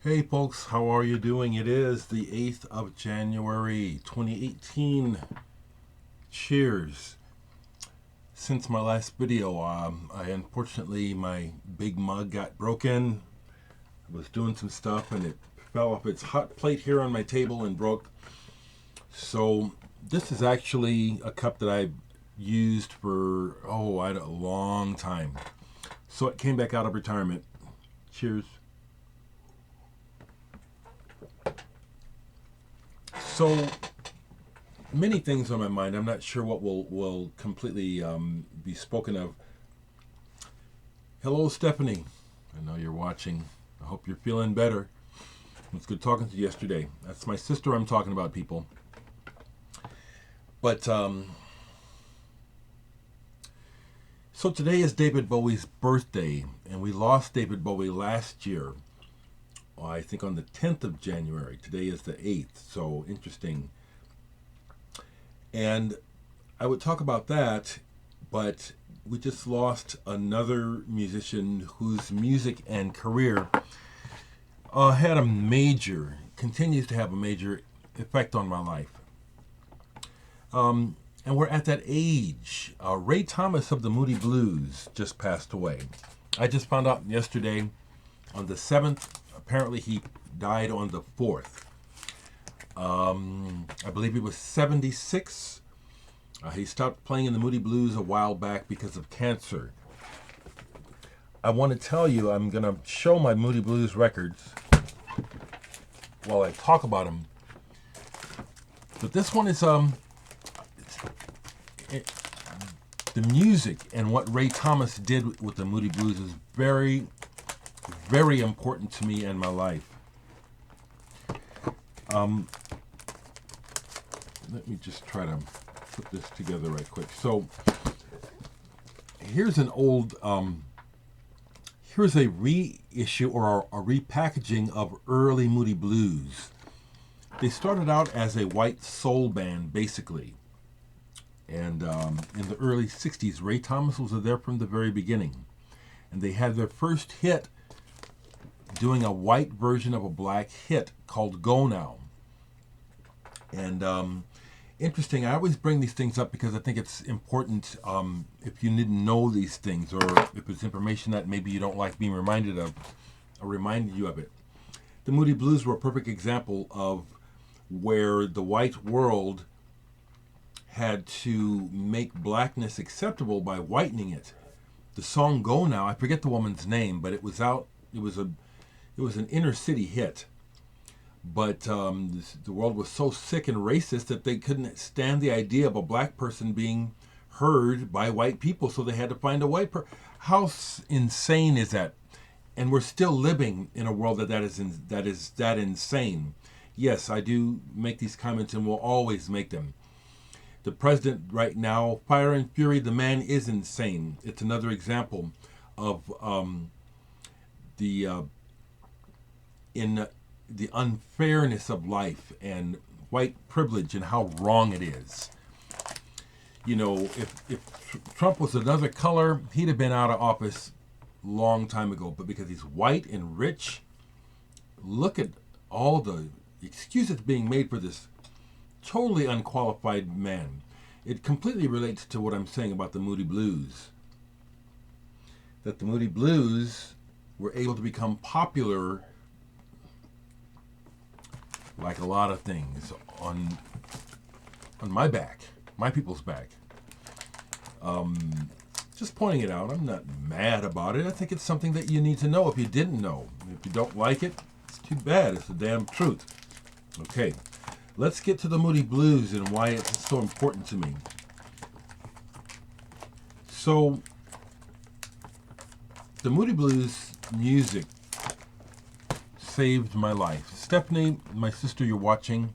Hey folks, how are you doing? It is the 8th of January 2018. Cheers. Since my last video, unfortunately my big mug got broken. I was doing some stuff and it fell off its hot plate here on my table and broke. So this is actually a cup that I've used for, a long time. So it came back out of retirement. Cheers. So many things on my mind. I'm not sure what will completely be spoken of. Hello, Stephanie. I know you're watching. I hope you're feeling better. It was good talking to you yesterday. That's my sister I'm talking about, people. But so today is David Bowie's birthday, and we lost David Bowie last year. I think on the 10th of January. Today is the 8th, so interesting. And I would talk about that, but we just lost another musician whose music and career continues to have a major effect on my life. And we're at that age. Ray Thomas of the Moody Blues just passed away. I just found out yesterday on the 7th. Apparently he died on the 4th. I believe he was 76. He stopped playing in the Moody Blues a while back because of cancer. I want to tell you, I'm going to show my Moody Blues records while I talk about them. But this one is the music and what Ray Thomas did with the Moody Blues is very, very important to me and my life. Let me just try to put this together right quick. So here's an old, here's a reissue or a repackaging of early Moody Blues. They started out as a white soul band, basically. And in the early 60s, Ray Thomas was there from the very beginning. And they had their first hit doing a white version of a black hit called Go Now. And interesting, I always bring these things up because I think it's important if you didn't know these things or if it's information that maybe you don't like being reminded of, or reminded you of it. The Moody Blues were a perfect example of where the white world had to make blackness acceptable by whitening it. The song Go Now, I forget the woman's name, but it was an inner city hit. But the world was so sick and racist that they couldn't stand the idea of a black person being heard by white people, so they had to find a white person. How insane is that? And we're still living in a world that is that insane. Yes, I do make these comments and will always make them. The president right now, fire and fury, the man is insane. It's another example of the unfairness of life and white privilege and how wrong it is. You know, if Trump was another color, he'd have been out of office long time ago. But because he's white and rich, look at all the excuses being made for this totally unqualified man. It completely relates to what I'm saying about the Moody Blues. That the Moody Blues were able to become popular, like a lot of things, on my back, my people's back. Just pointing it out. I'm not mad about it. I think it's something that you need to know if you didn't know. If you don't like it, it's too bad. It's the damn truth. Okay, let's get to the Moody Blues and why it's so important to me. So, the Moody Blues music saved my life. Stephanie, my sister, you're watching.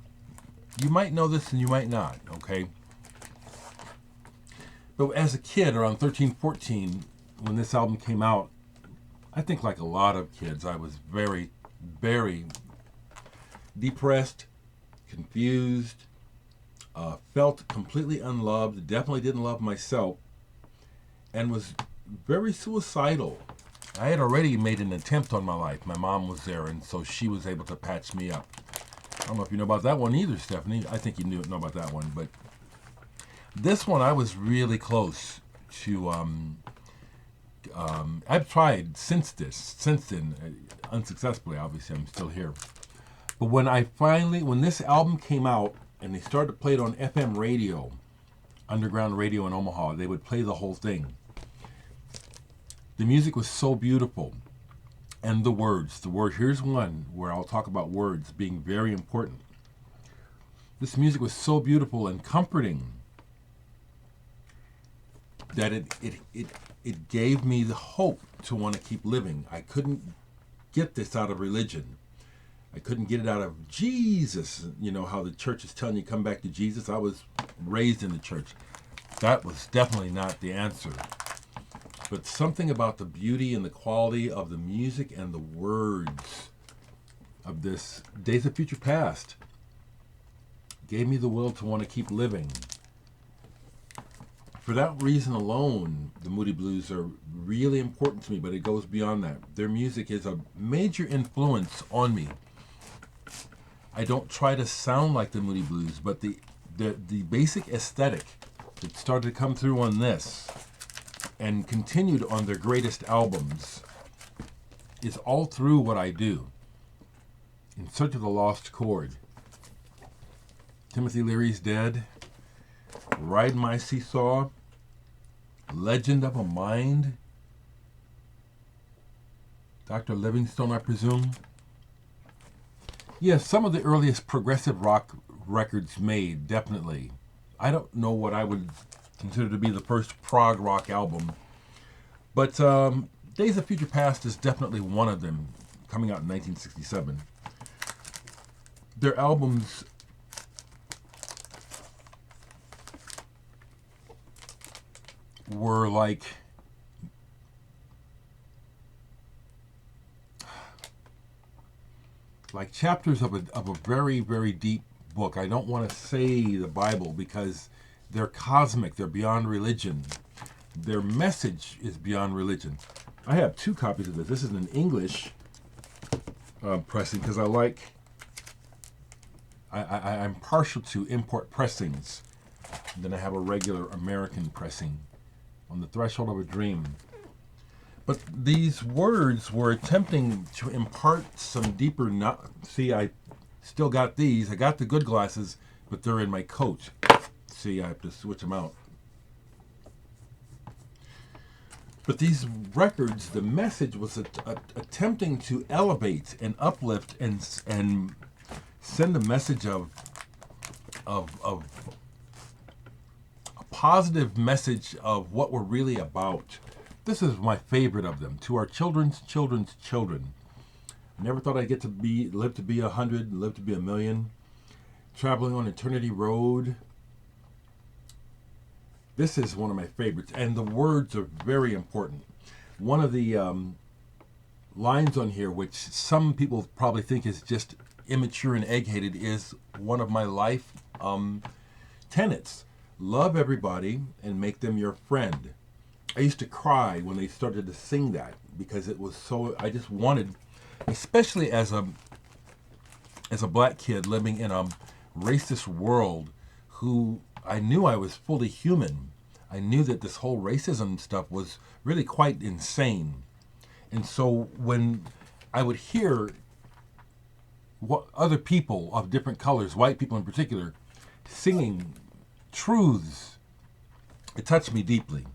You might know this and you might not, okay? But as a kid, around 13, 14, when this album came out, I think like a lot of kids, I was very, very depressed, confused, felt completely unloved, definitely didn't love myself, and was very suicidal. I had already made an attempt on my life. My mom was there, and so she was able to patch me up. I don't know if you know about that one either, Stephanie. I think you know about that one. But this one, I was really close to. I've tried since then, unsuccessfully. Obviously, I'm still here. But when this album came out, and they started to play it on FM radio, underground radio in Omaha, they would play the whole thing. The music was so beautiful. And the words. Here's one where I'll talk about words being very important. This music was so beautiful and comforting that it gave me the hope to want to keep living. I couldn't get this out of religion. I couldn't get it out of Jesus. You know how the church is telling you come back to Jesus. I was raised in the church. That was definitely not the answer. But something about the beauty and the quality of the music and the words of this Days of Future Past gave me the will to want to keep living. For that reason alone, the Moody Blues are really important to me, but it goes beyond that. Their music is a major influence on me. I don't try to sound like the Moody Blues, but the basic aesthetic that started to come through on this and continued on their greatest albums is all through what I do. In Search of the Lost Chord, Timothy Leary's Dead, Ride My Seesaw, Legend of a Mind, Dr. Livingstone, I presume. Yes, some of the earliest progressive rock records made, definitely. I don't know what I would consider to be the first prog rock album, but Days of Future Past is definitely one of them, coming out in 1967. Their albums were like chapters of a very, very deep book. I don't want to say the Bible because they're cosmic, they're beyond religion. Their message is beyond religion. I have 2 copies of this. This is an English pressing because I'm partial to import pressings. And then I have a regular American pressing, On the Threshold of a Dream. But these words were attempting to impart some deeper... See, I still got these. I got the good glasses, but they're in my coat. See, I have to switch them out. But these records, the message was attempting to elevate and uplift and send a message of a positive message of what we're really about. This is my favorite of them. To our children's children's children. I never thought I'd get to live to be 100, live to be 1,000,000. Traveling on Eternity Road. This is one of my favorites, and the words are very important. One of the lines on here, which some people probably think is just immature and egg-hated, is one of my life tenets. Love everybody and make them your friend. I used to cry when they started to sing that because it was so... I just wanted, especially as a black kid living in a racist world, who I knew I was fully human. I knew that this whole racism stuff was really quite insane. And so when I would hear what other people of different colors, white people in particular, singing truths, it touched me deeply.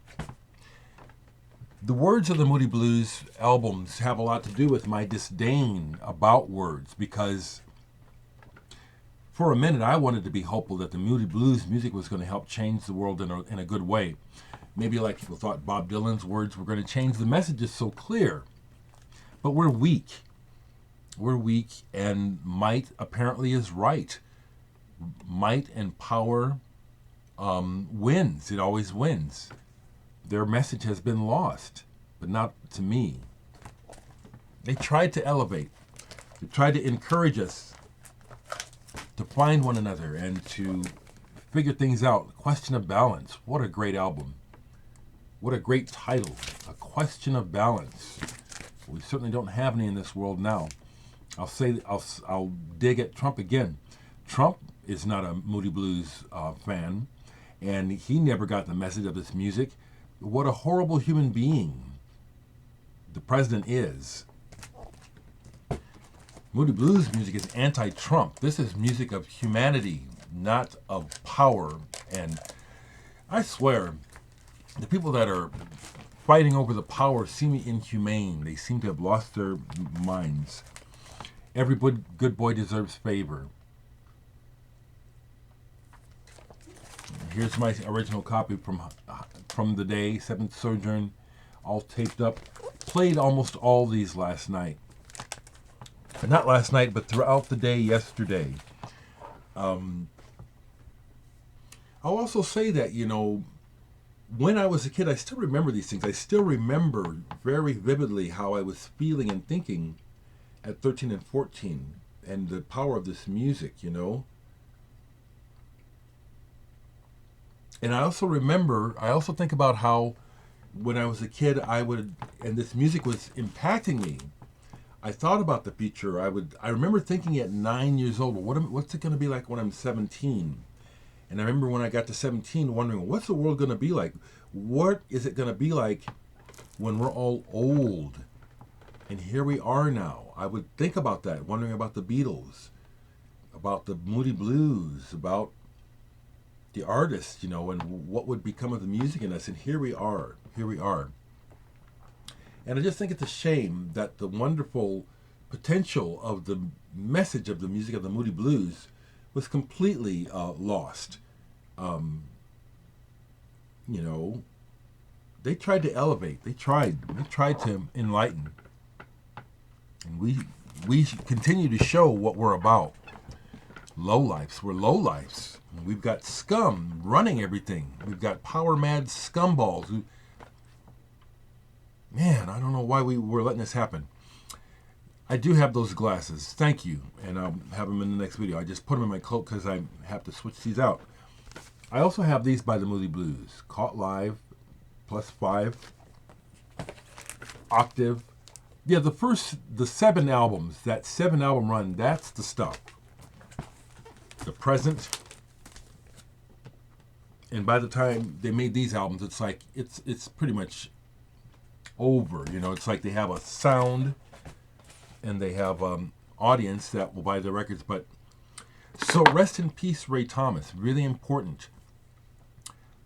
The words of the Moody Blues albums have a lot to do with my disdain about words, because for a minute I wanted to be hopeful that the Moody Blues music was going to help change the world in a good way. Maybe like people thought Bob Dylan's words were going to change the messages so clear. But we're weak. We're weak, and might apparently is right. Might and power wins. It always wins. Their message has been lost, but not to me. They tried to elevate. They tried to encourage us to find one another and to figure things out. Question of Balance. What a great album. What a great title. A Question of Balance. We certainly don't have any in this world now. I'll dig at Trump again. Trump is not a Moody Blues fan, and he never got the message of this music. What a horrible human being the president is. Moody Blues music is anti-Trump. This is music of humanity, not of power. And I swear, the people that are fighting over the power seem inhumane. They seem to have lost their minds. Every good boy deserves favor. Here's my original copy from the day, Seventh Sojourn, all taped up. Played almost all these last night. Not last night, but throughout the day yesterday. I'll also say that, when I was a kid, I still remember these things. I still remember very vividly how I was feeling and thinking at 13 and 14 and the power of this music, And I also think about how when I was a kid, and this music was impacting me. I thought about the future. I remember thinking at 9 years old, what's it going to be like when I'm 17? And I remember when I got to 17 wondering, what's the world going to be like? What is it going to be like when we're all old? And here we are now. I would think about that, wondering about the Beatles, about the Moody Blues, about the artists, and what would become of the music in us. And here we are. And I just think it's a shame that the wonderful potential of the message of the music of the Moody Blues was completely lost. They tried to elevate. They tried to enlighten. And we continue to show what we're about. Lowlifes. We're lowlifes. We've got scum running everything. We've got power mad scumballs. Man, I don't know why we're letting this happen. I do have those glasses. Thank you. And I'll have them in the next video. I just put them in my coat because I have to switch these out. I also have these by the Moody Blues. Caught Live, +5, Octave. Yeah, the 7 albums, that 7-album run, that's the stuff. The Present. And by the time they made these albums, it's like, it's pretty much over. It's like they have a sound and they have audience that will buy their records. But so rest in peace, Ray Thomas. Really important.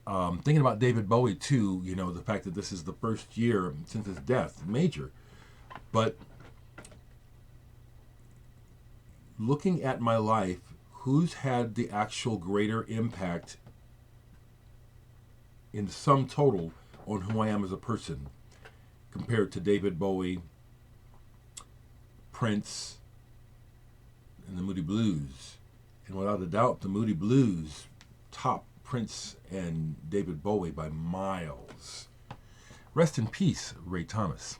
Thinking about David Bowie too. The fact that this is the first year since his death, major. But looking at my life, who's had the actual greater impact in sum total on who I am as a person compared to David Bowie, Prince, and the Moody Blues? And without a doubt, the Moody Blues top Prince and David Bowie by miles. Rest in peace, Ray Thomas.